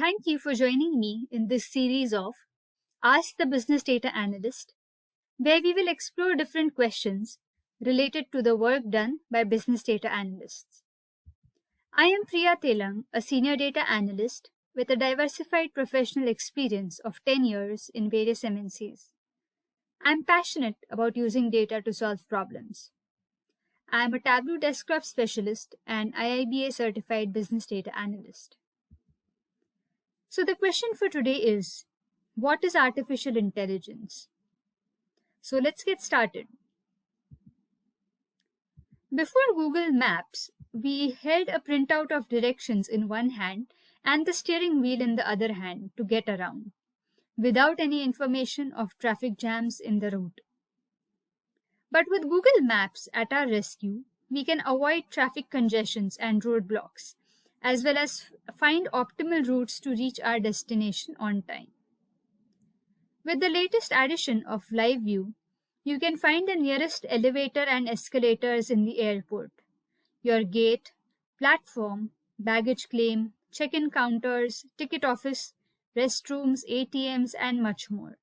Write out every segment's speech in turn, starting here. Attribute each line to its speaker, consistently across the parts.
Speaker 1: Thank you for joining me in this series of Ask the Business Data Analyst, where we will explore different questions related to the work done by business data analysts. I am Priya Telang, a senior data analyst with a diversified professional experience of 10 years in various MNCs. I am passionate about using data to solve problems. I am a Tableau desktop specialist and IIBA certified business data analyst. So the question for today is, what is artificial intelligence? So let's get started. Before Google Maps, we held a printout of directions in one hand and the steering wheel in the other hand to get around, without any information of traffic jams in the route. But with Google Maps at our rescue, we can avoid traffic congestions and roadblocks, as well as find optimal routes to reach our destination on time. With the latest addition of Live View, you can find the nearest elevator and escalators in the airport, your gate, platform, baggage claim, check-in counters, ticket office, restrooms, ATMs, and much more.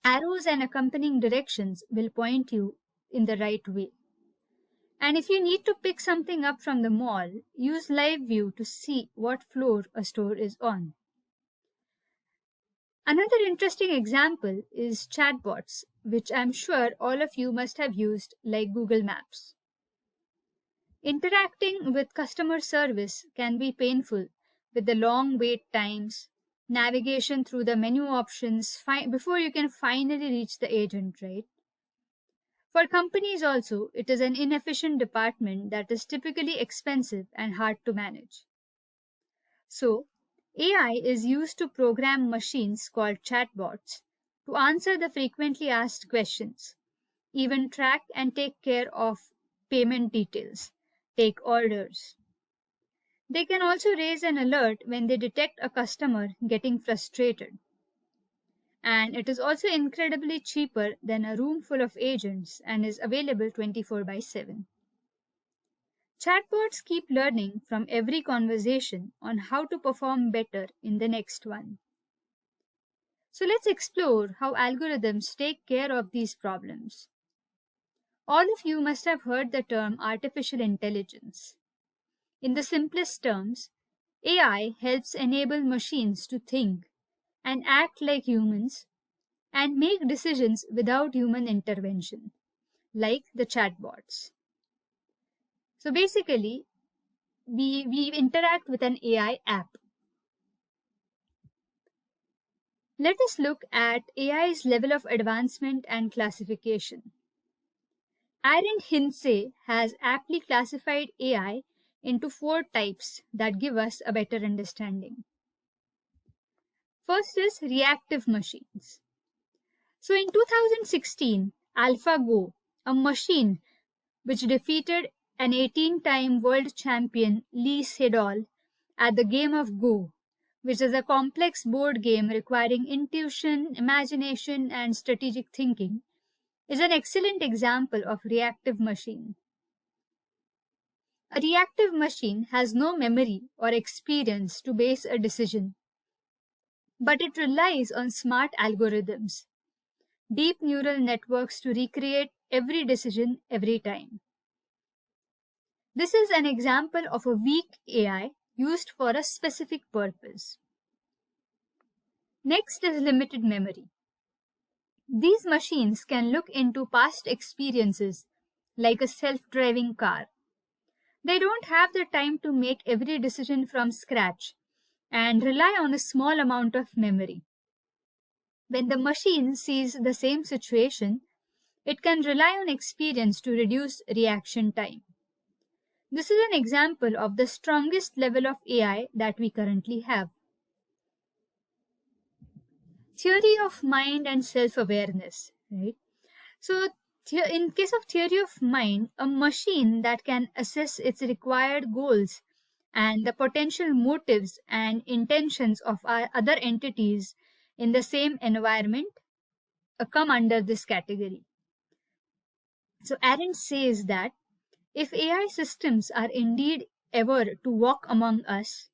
Speaker 1: Arrows and accompanying directions will point you in the right way. And if you need to pick something up from the mall, use Live View to see what floor a store is on. Another interesting example is chatbots, which I'm sure all of you must have used, like Google Maps. Interacting with customer service can be painful with the long wait times, navigation through the menu options before you can finally reach the agent, right? For companies also, it is an inefficient department that is typically expensive and hard to manage. So, AI is used to program machines called chatbots to answer the frequently asked questions, even track and take care of payment details, take orders. They can also raise an alert when they detect a customer getting frustrated. And it is also incredibly cheaper than a room full of agents and is available 24/7. Chatbots keep learning from every conversation on how to perform better in the next one. So let's explore how algorithms take care of these problems. All of you must have heard the term artificial intelligence. In the simplest terms, AI helps enable machines to think and act like humans and make decisions without human intervention, like the chatbots. So basically, we interact with an AI app. Let us look at AI's level of advancement and classification. Aaron Hintze has aptly classified AI into 4 types that give us a better understanding. First is reactive machines. So in 2016, AlphaGo, a machine which defeated an 18-time world champion Lee Sedol at the game of Go, which is a complex board game requiring intuition, imagination, and strategic thinking, is an excellent example of reactive machine. A reactive machine has no memory or experience to base a decision, but it relies on smart algorithms, deep neural networks to recreate every decision every time. This is an example of a weak AI used for a specific purpose. Next is limited memory. These machines can look into past experiences like a self-driving car. They don't have the time to make every decision from scratch and rely on a small amount of memory. When the machine sees the same situation, it can rely on experience to reduce reaction time. This is an example of the strongest level of AI that we currently have. Theory of mind and self-awareness, right? So in case of theory of mind, a machine that can assess its required goals and the potential motives and intentions of other entities in the same environment come under this category. So Arendt says that if AI systems are indeed ever to walk among us,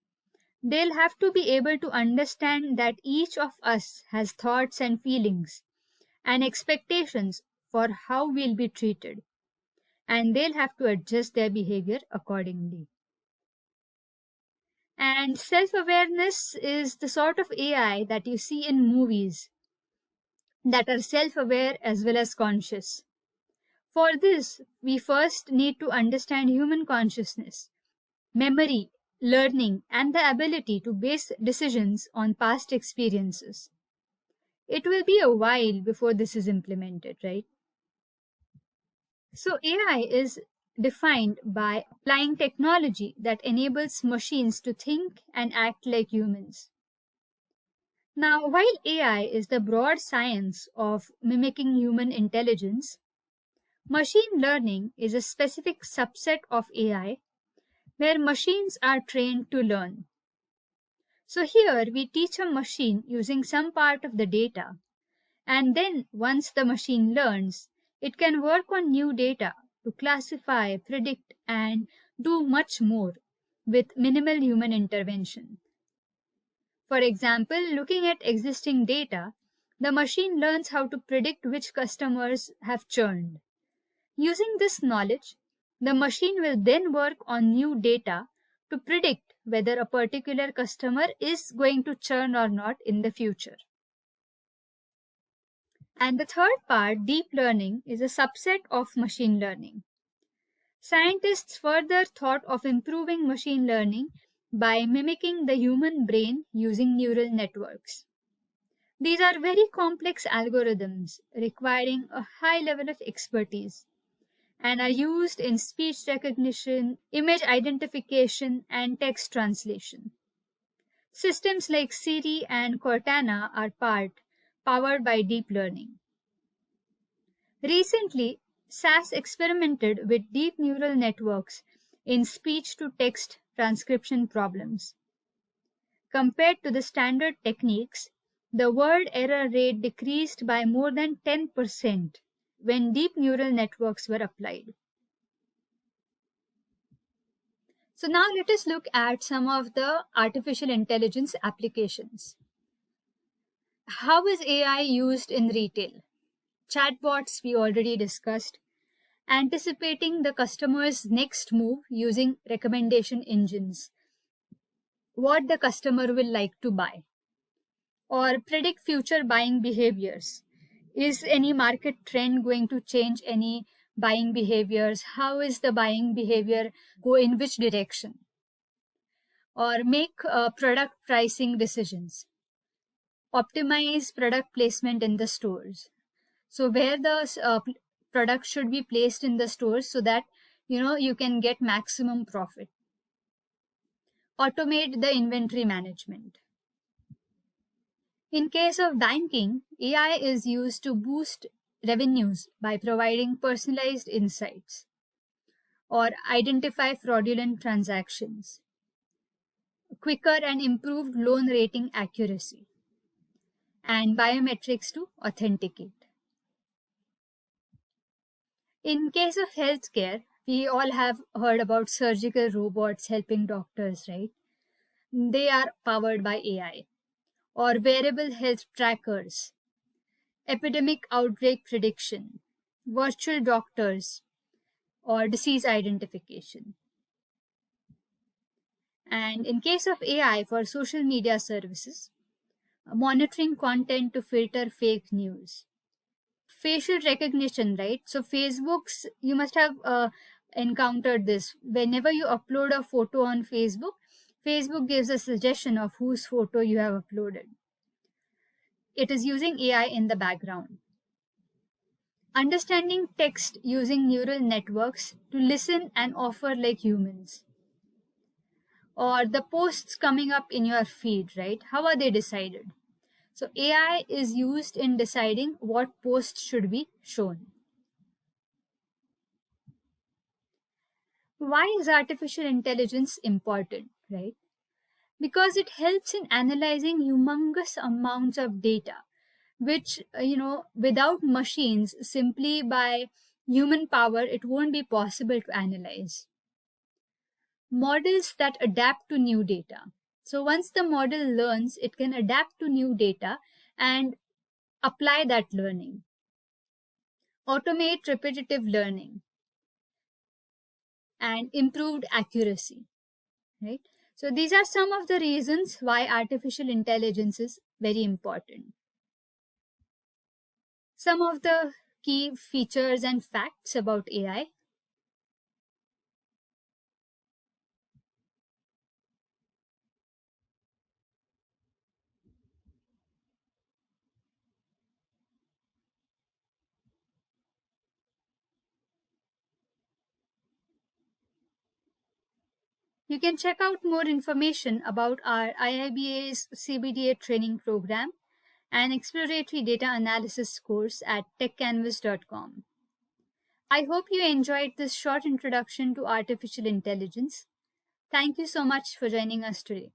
Speaker 1: They'll have to be able to understand that each of us has thoughts and feelings and expectations for how we'll be treated, and they'll have to adjust their behavior accordingly. And self-awareness is the sort of AI that you see in movies that are self-aware as well as conscious. For this, we first need to understand human consciousness, memory, learning, and the ability to base decisions on past experiences. It will be a while before this is implemented, right? So AI is defined by applying technology that enables machines to think and act like humans. Now, while AI is the broad science of mimicking human intelligence, machine learning is a specific subset of AI where machines are trained to learn. So here we teach a machine using some part of the data, and then once the machine learns, it can work on new data to classify, predict, and do much more with minimal human intervention. For example, looking at existing data, the machine learns how to predict which customers have churned. Using this knowledge, the machine will then work on new data to predict whether a particular customer is going to churn or not in the future. And the third part, deep learning, is a subset of machine learning. Scientists further thought of improving machine learning by mimicking the human brain using neural networks. These are very complex algorithms requiring a high level of expertise and are used in speech recognition, image identification, and text translation. Systems like Siri and Cortana are powered by deep learning. Recently, SAS experimented with deep neural networks in speech-to-text transcription problems. Compared to the standard techniques, the word error rate decreased by more than 10% when deep neural networks were applied. So now let us look at some of the artificial intelligence applications. How is AI used in retail? Chatbots we already discussed. Anticipating the customer's next move using recommendation engines. What the customer will like to buy. Or predict future buying behaviors. Is any market trend going to change any buying behaviors? How is the buying behavior go in which direction? Or make product pricing decisions. Optimize product placement in the stores. So where the product should be placed in the stores so that you can get maximum profit. Automate the inventory management. In case of banking, AI is used to boost revenues by providing personalized insights or identify fraudulent transactions, quicker and improved loan rating accuracy, and biometrics to authenticate. In case of healthcare, we all have heard about surgical robots helping doctors, right? They are powered by AI. Or wearable health trackers, epidemic outbreak prediction, virtual doctors, or disease identification. And in case of AI for social media services, monitoring content to filter fake news. Facial recognition, right? So Facebook's, you must have encountered this. Whenever you upload a photo on Facebook, Facebook gives a suggestion of whose photo you have uploaded. It is using AI in the background. Understanding text using neural networks to listen and offer like humans. Or the posts coming up in your feed, right? How are they decided? So AI is used in deciding what posts should be shown. Why is artificial intelligence important, right? Because it helps in analyzing humongous amounts of data, which, without machines, simply by human power, it won't be possible to analyze. Models that adapt to new data. So once the model learns, it can adapt to new data and apply that learning. Automate repetitive learning and improved accuracy, right? So these are some of the reasons why artificial intelligence is very important. Some of the key features and facts about AI. You can check out more information about our IIBA's CBDA training program and exploratory data analysis course at techcanvass.com. I hope you enjoyed this short introduction to artificial intelligence. Thank you so much for joining us today.